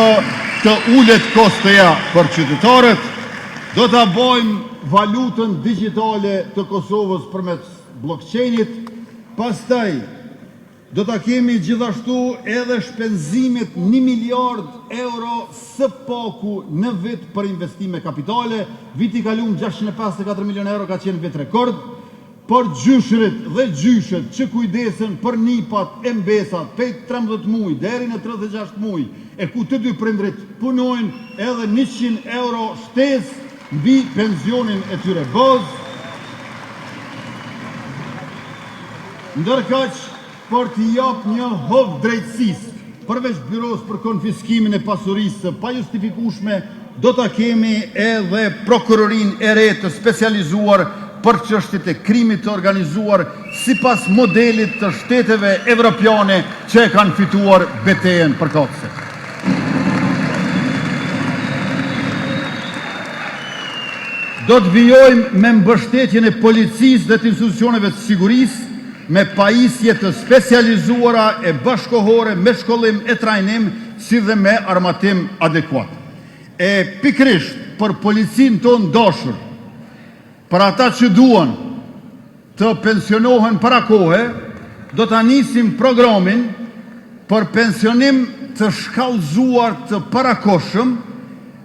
të ulet kosteja për qytetarët. Do ta bëjmë valutën digjitale të Kosovës përmes blockchainit. Pastaj do ta kemi gjithashtu edhe shpenzimet 1 miliard euro së paku në vit për investime kapitale. Viti i kaluar 654 milion euro ka qenë vit rekord. Për gjyshrit dhe gjyshet që kujdesen për nipat e mbesat pej 13 muaj deri në 36 muaj, e ku të dy prindrit punojnë edhe 100 euro shtesë mbi pensionin e tyre bazë. Ndërkaq, për t'i jap një hovë drejtësisë, përveç byros për konfiskimin e pasurisë së pajustifikueshme, do ta kemi edhe prokurorinë e re të specializuar për çështjet e krimit të organizuar sipas modelit të shteteve evropiane që e kanë fituar betejën përkatëse. Do të vijojmë me mbështetjen e policisë dhe të institucioneve të sigurisë, me pajisje të specializuara e bashkohore me shkollim e trajnim, si dhe me armatim adekuat. E pikrisht për policinë tonë dashur, për ata që duan të pensionohen para kohe, do të nisim programin për pensionim të shkallëzuar të parakoshëm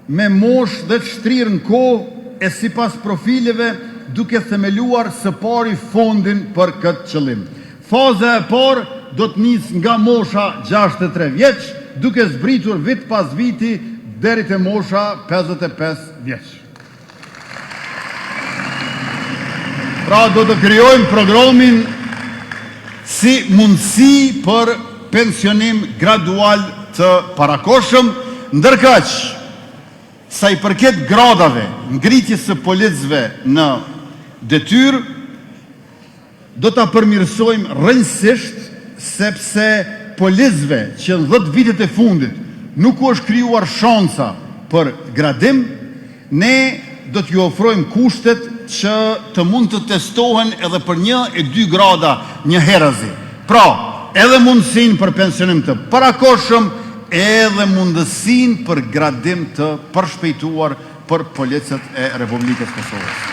me moshë dhe të shtrirë në kohë e sipas profileve, duke themeluar së pari fondin për këtë qëllim. Faza e parë do të nis nga mosha 63 vjeç, duke zbritur vit pas viti deri te mosha 55 vjeç. Pra do të krijojmë programin si mundësi për pensionim gradual të parakoshëm, ndërkaq sa i përket gradave ngritjes së policëve në detyrë, do ta përmirësojmë rrënjësisht, sepse policëve që në 10 vitet e fundit nuk u është krijuar shansa për gradim, ne do t'ju ofrojmë kushtet që të mund të testohen edhe për 1 e 2 grada një herazi. Pra, edhe mundësin për pensionim të parakoshëm, edhe mundësin për gradim të përshpejtuar për policët e Republikës Kosovës.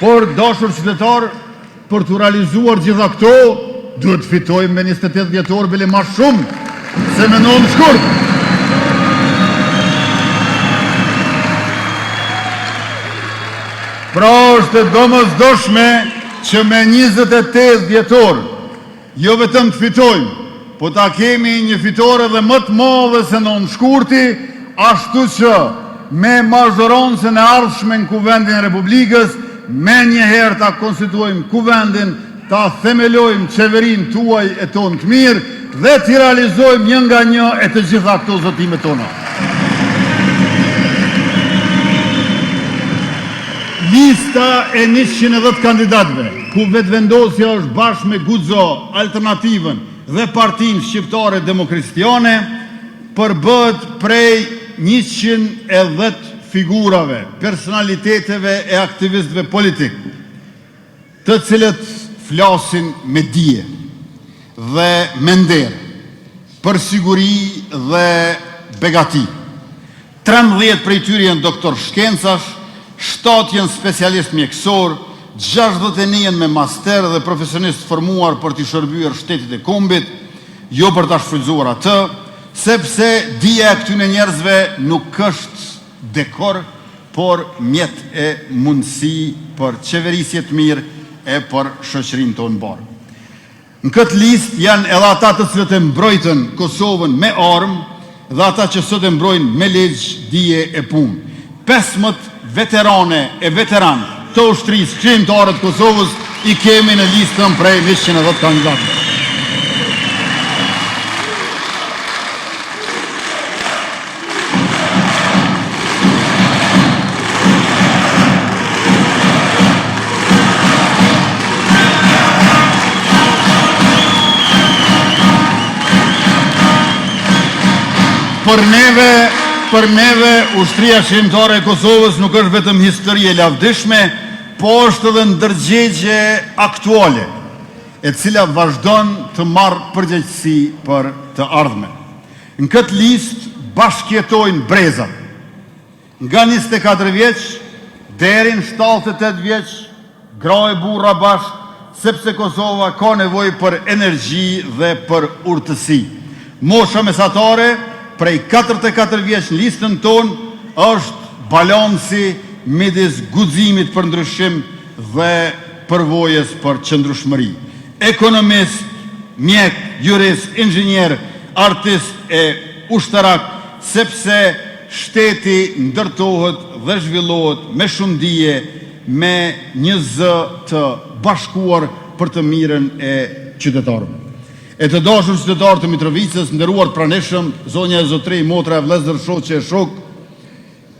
Por, dashur qytetar, për të realizuar gjitha këto, duhet fitojmë me 28 vjetor bile ma shumë se me në shkurt. Pra është domosdoshme që me 28 vjetor, jo vetëm të fitojmë, po ta kemi një fitore dhe më të madhe se në shkurti, ashtu që me mazhoroncën e ardhshme në Kuvendin e Republikës, me njëherë ta konstituojmë Kuvendin, ta themelojmë qeverin tuaj e tonë të mirë, dhe t'i realizojmë një nga një e të gjitha këto zotime tona. Lista e 110 kandidatëve, ku vetëvendosja është bashkë me Guxo, Alternativën dhe Partinë Shqiptare Demokristiane, përbëhet prej 110 figurave, personaliteteve e aktivistëve politik, të cilët flasin me dije dhe me nder, për siguri dhe begati. 13 prej tyre janë doktor shkencash, 7 janë specialist mjekësor, 61 me master dhe profesionist formuar për t'i shërbyer shtetit e kombit, jo për t'a shfrytzuar atë, sepse dija e këtyre njerëzve nuk është dekor, por mjet e mundësi për qeverisje të mirë e për shoqërinë tonë bardhë. Në këtë listë janë edhe ata të cilët e mbrojtën Kosovën me armë dhe ata që sot e mbrojnë me ligj, dije e punë. 15 veterane e veteran të ushtrisë krijimtare të Kosovës i kemi në listën prej 110 kandidatëve. Për neve, ushtria shqiptare e Kosovës nuk është vetëm histori e lavdishme, po është edhe ndërgjegje aktuale, e cila vazhdon të marrë përgjegjësi për të ardhmen. Në këtë list bashkjetojnë brezat, nga 24 vjeç deri në 78 vjeç, gra e burra bashkë, sepse Kosova ka nevojë për energji dhe për urtësi. Mosha mesatare prej 44 vjeç në listën tonë është balansi midis guximit për ndryshim dhe përvojës për qëndrueshmëri. Ekonomist, mjek, jurist, inxhinier, artist e ushtarak, sepse shteti ndërtohet dhe zhvillohet me shumë dije, me një zë të bashkuar për të mirën e qytetarëve. E të dashur qytetarë të Mitrovicës, nderuar pranishëm, zonja e zotëri, motra e vëllezër, shoqe e shok,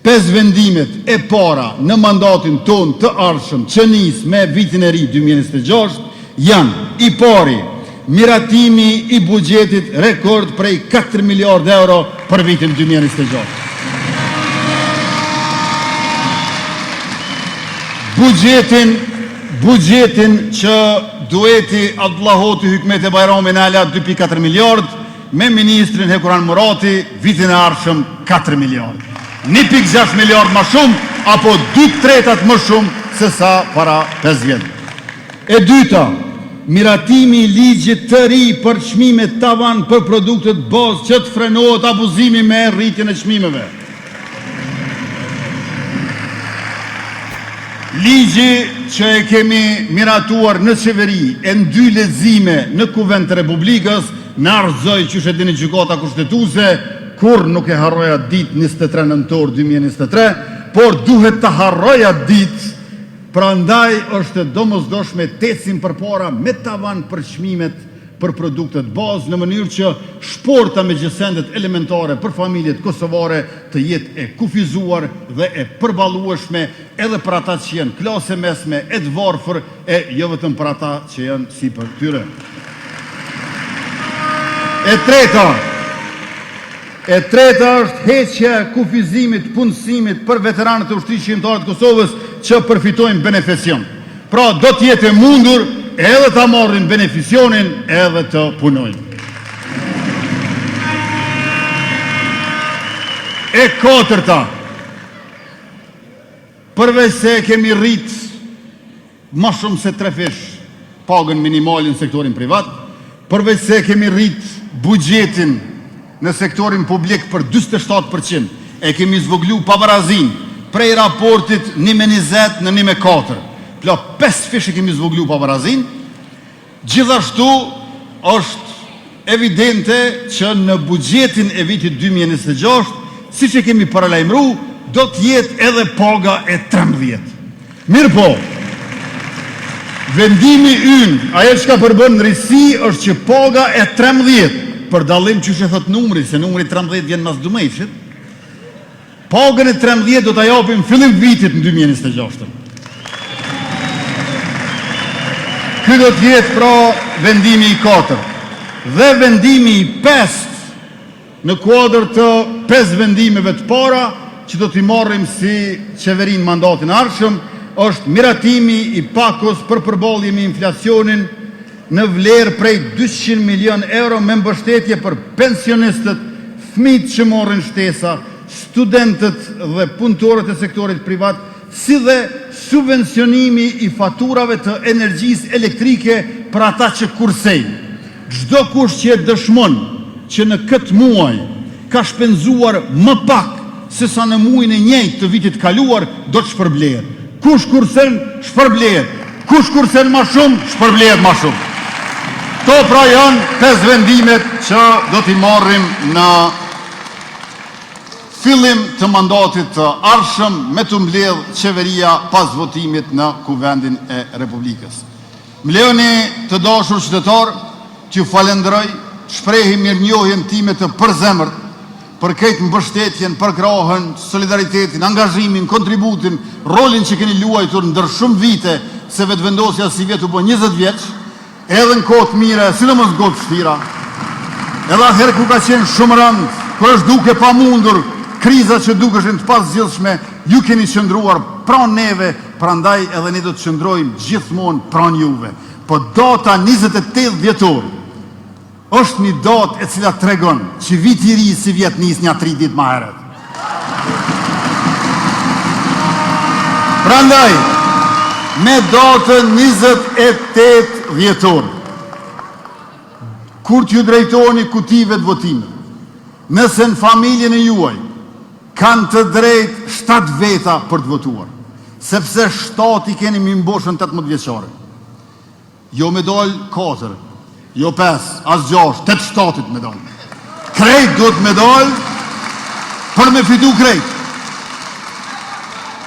5 vendimet e para në mandatin ton të ardhshëm që nis me vitin e ri 2026 janë: i pari, miratimi i buxhetit rekord prej 4 miliard euro për vitin 2026. Buxhetin që dueti Abdullahoti Hykmeti Bajrami në ala 2.4 miliard, me ministrin Hekuran Murati vitin e ardhshëm 4 miliard. 1.6 miliard më shumë, apo 2/3 më shumë se sa para 5 vjetë. E dyta, miratimi i ligjit të ri për çmimet tavan për produktet bazë që të frenohet abuzimi me rritjen e çmimeve. Ligji që e kemi miratuar në qeveri e në 2 lexime në Kuvend të Republikës, në arzoj që dini gjykata kushtetuese, kur nuk e harroja ditë 23 nëntor 2023, por duhet të harroja ditë, prandaj është domosdoshme të ecim përpara me tavan për çmimet për produktet bazë, në mënyrë që shporta me gjësendet elementare për familjet kosovare të jetë e kufizuar dhe e përballueshme edhe për ata që janë klase mesme, e të varfër, e jo vetëm për ata që janë sipër tyre. E treta është heqja e kufizimit punësimit për veteranët e ushtrisë shqiptare të Kosovës që përfitojnë beneficion. Pra do të jetë e mundur edhe të marrin beneficionin edhe të punojnë. E katërta, përveç se kemi rrit ma shumë se 3 fish pagën minimalin në sektorin privat, përveç se kemi rrit buxhetin në sektorin publik për 27%, e kemi zvoglu pavarazin prej raportit 1/20 në 1/4. Pla 5 fish e kemi zvoglu pavarazin. Gjithashtu është evidente që në buxhetin e vitit 2026, si që kemi paralajmëru, do të jetë edhe paga e 13. Mirë po, vendimi ynë, ajo që ka përbën në risi, është që paga e 13, për dallim që shë thot numri, se numri 13 vjen mas 12, pagën e 13 do të japim fillim vitit në 2026. Ky do të jetë pra vendimi i 4. Dhe vendimi i 5 në kuadër të 5 vendimeve të para që do t'i marrim si qeverin mandatin ardhshëm, është miratimi i pakos për përballje me inflacionin në vlerë prej 200 milion euro me mbështetje për pensionistët, fëmijët që morrin shtesa, studentët dhe punëtorët e sektorit privat, si dhe subvencionimi i faturave të energjisë elektrike për ata që kursejnë. Çdo kush që dëshmon që në këtë muaj ka shpenzuar më pak se sa në muajin e njëjtë të vitit kaluar, do të shpërblehet. Kush kursen, shpërblehet. Kush kursen më shumë, shpërblehet më shumë. To pra janë 5 vendimet që do t'i marrim në fillim të mandatit të ardhshëm me të mbledh qeveria pas votimit në Kuvendin e Republikës. Më lejoni të dashur qytetar, t'ju falenderoj, shprehi mirënjohjen time të përzemërt për këtë mbështetjen, përkrahën, solidaritetin, angazhimin, kontributin, rolin që keni luajtur ndër shumë vite, se vetëvendosja si vjetë u bë 20 vjeç, edhe në kohë të mire, sidomos në kohë të vështira, edhe atëherë ku ka qenë shumë rënd, kër është duke pa mundur, kriza që duke është të pas gjithshme, ju keni qëndruar pranë neve, prandaj edhe ne do të qëndrojmë gjithmonë pranë juve. Po data 28 dhjetor është një datë e cila tregon që viti i ri si vjet nis një 3 ditë më herët. Prandaj, me datën 28 dhjetor, kur t'ju drejtoni kutive të votimit, nëse në familjen e juaj kanë të drejt 7 veta për të votuar, sepse 7 i keni mi mboshën 18 vjeçare. Jo me dalë 4, jo 5, as 6, 8 shtatit me dalë. Krejt do të me dalë për me fitu krejt.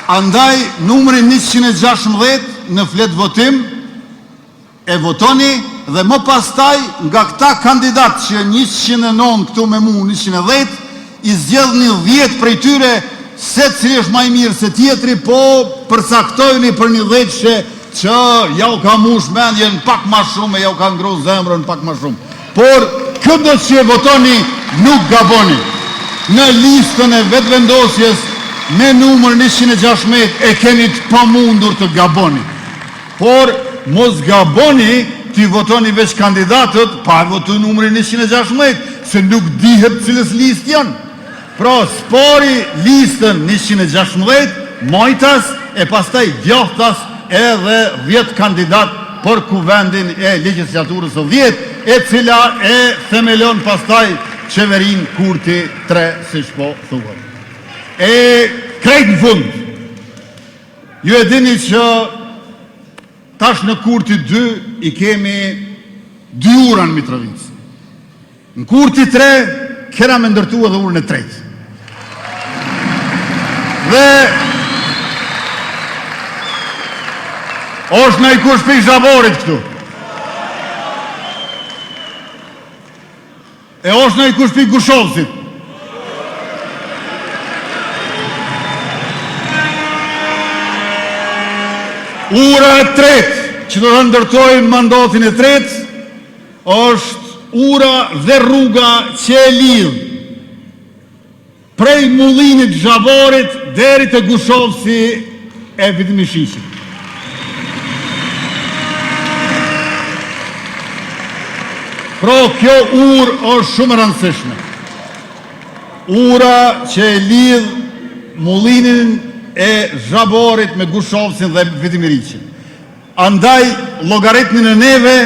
Andaj, numërin 116 në flet votim, e votoni dhe më pastaj nga këta kandidat që 109 këtu me mu 110, i zgjedhni 10 prej tyre se cili është maj mirë se tjetri, po përsaktojni për një 10 që ja u ka mush mendjen pak ma shumë e ja u ka ngru zemrën pak ma shumë. Por këtë që votoni nuk gaboni. Në listën e vetëvendosjes me numër 116 e keni të pamundur të gaboni. Por mos gaboni të votoni veç kandidatët pa votu numërin 116, se nuk dihet cilës list janë. Pra, spari listën 116, majtas e pastaj djahtas edhe 10 kandidat për kuvendin e legjislaturës së 10, e cila e themelon pastaj qeverin Kurti 3, siç po thuhet. E krejt në fund, ju e dini që tash në Kurti 2 i kemi 2 ura në Mitrovic. Në Kurti 3 kena me ndërtu edhe urën e 3. Dhe është në i kush për i Zhaborit këtu. E është në i kush për i Gushovësit. Ura e 3, që do të ndërtojnë mandatin e 3, është ura dhe rruga që e lidh prej mullinit Zhaborit deri te Gushovësi e Vitmishishit. Pro, kjo urë është shumë rëndësishme. Ura që e lidh mullinin e Zhaborit me Gushovësin dhe Vitimirishin. Andaj, logaritmin e neve,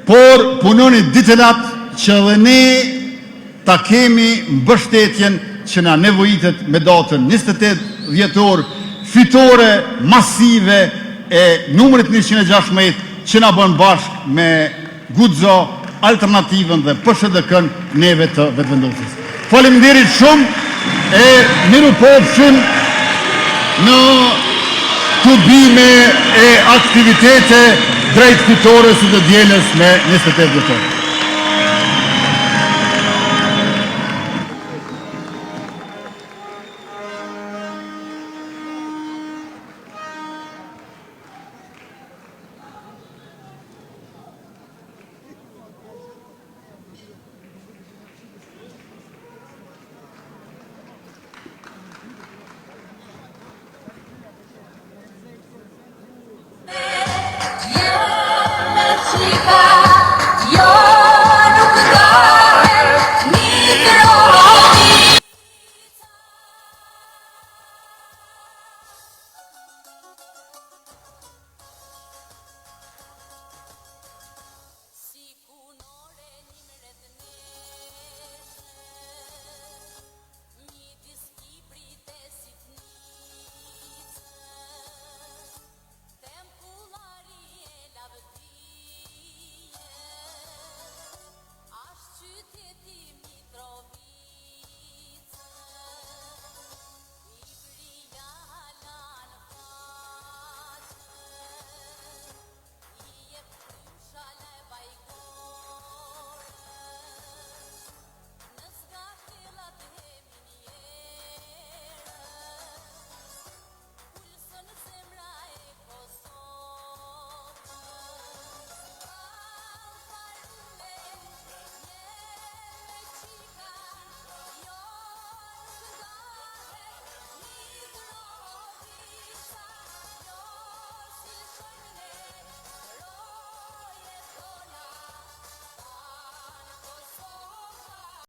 por punoni ditelat që dhe ne ta kemi mbështetjen që na nevojitet me datën 28 dhjetor, fitore masive e numrit 116 që na bën bashk me Guxo, Alternativën dhe PSHDK-n neve të vetëvendosjes. Faleminderit shumë e miru pofshim në tubime e aktivitete drejt fitores së të dielës me 28 dhjetor.